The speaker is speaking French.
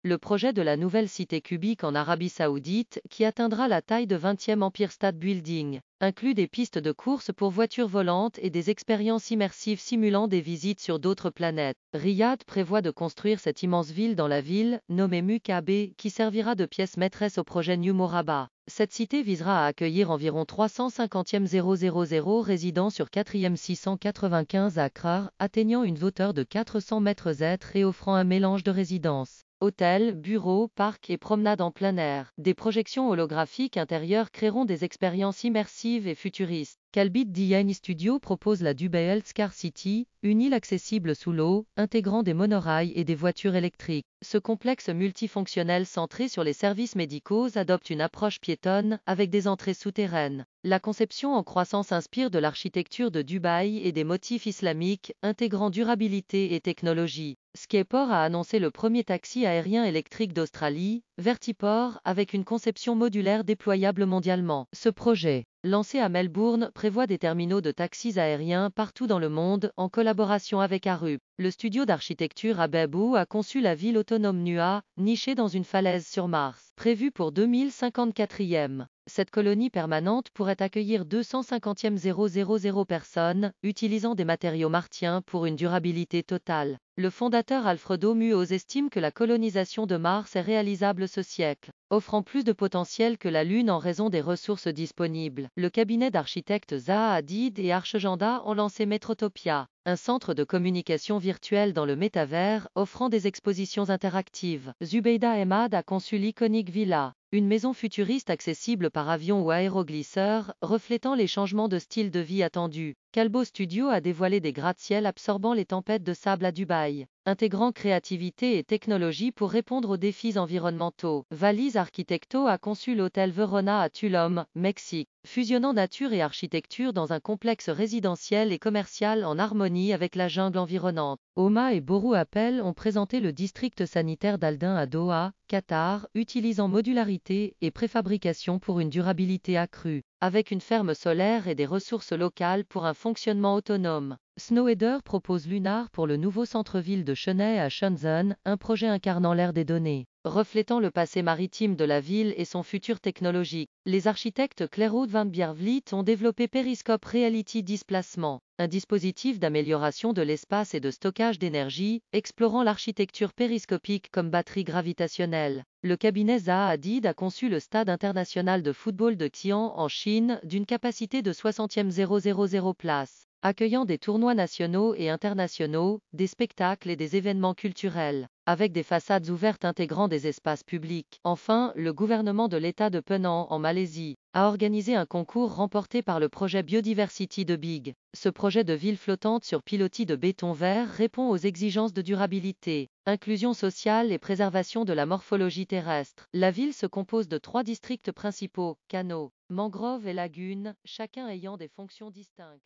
le projet de la nouvelle cité cubique en Arabie Saoudite, qui atteindra la taille de 20e Empire State Building, inclut des pistes de course pour voitures volantes et des expériences immersives simulant des visites sur d'autres planètes. Riyad prévoit de construire cette immense ville dans la ville, nommée Mukabe, qui servira de pièce maîtresse au projet New Moraba. Cette cité visera à accueillir environ 350 000 résidents sur 4e 695 acres, atteignant une hauteur de 400 mètres et offrant un mélange de résidences, hôtels, bureaux, parcs et promenades en plein air. Des projections holographiques intérieures créeront des expériences immersives et futuristes. Kalbit Design Studio propose la Dubai Health Car City, une île accessible sous l'eau, intégrant des monorails et des voitures électriques. Ce complexe multifonctionnel centré sur les services médicaux adopte une approche piétonne, avec des entrées souterraines. La conception en croissance inspire de l'architecture de Dubaï et des motifs islamiques, intégrant durabilité et technologie. Skyport a annoncé le premier taxi aérien électrique d'Australie, Vertiport, avec une conception modulaire déployable mondialement. Ce projet, lancé à Melbourne, prévoit des terminaux de taxis aériens partout dans le monde, en collaboration avec Arup. Le studio d'architecture Abebu a conçu la ville autonome Nua, nichée dans une falaise sur Mars. Prévue pour 2054e. Cette colonie permanente pourrait accueillir 250 000 personnes, utilisant des matériaux martiens pour une durabilité totale. Le fondateur Alfredo Muoz estime que la colonisation de Mars est réalisable ce siècle, offrant plus de potentiel que la Lune en raison des ressources disponibles. Le cabinet d'architectes Zaha Hadid et Archegenda ont lancé Metrotopia, un centre de communication virtuelle dans le métavers, offrant des expositions interactives. Zubeida Ahmad a conçu l'iconique Villa, une maison futuriste accessible par avion ou aéroglisseur, reflétant les changements de style de vie attendus. Calbo Studio a dévoilé des gratte-ciel absorbant les tempêtes de sable à Dubaï, intégrant créativité et technologie pour répondre aux défis environnementaux. Valise Architecto a conçu l'hôtel Verona à Tulum, Mexique, fusionnant nature et architecture dans un complexe résidentiel et commercial en harmonie avec la jungle environnante. Oma et Boru Appel ont présenté le district sanitaire d'Alden à Doha, Qatar, utilisant modularité et préfabrication pour une durabilité accrue, avec une ferme solaire et des ressources locales pour un fonctionnement autonome. Snowheader propose Lunar pour le nouveau centre-ville de Chennai à Shenzhen, un projet incarnant l'ère des données, reflétant le passé maritime de la ville et son futur technologique. Les architectes Clairwood van Biervliet ont développé Periscope Reality Displacement, un dispositif d'amélioration de l'espace et de stockage d'énergie, explorant l'architecture périscopique comme batterie gravitationnelle. Le cabinet Zaha Hadid a conçu le stade international de football de Xi'an en Chine, d'une capacité de 60 000 places, accueillant des tournois nationaux et internationaux, des spectacles et des événements culturels, avec des façades ouvertes intégrant des espaces publics. Enfin, le gouvernement de l'État de Penang, en Malaisie, a organisé un concours remporté par le projet Biodiversity de Big. Ce projet de ville flottante sur pilotis de béton vert répond aux exigences de durabilité, inclusion sociale et préservation de la morphologie terrestre. La ville se compose de 3 districts principaux, canaux, mangroves et lagunes, chacun ayant des fonctions distinctes.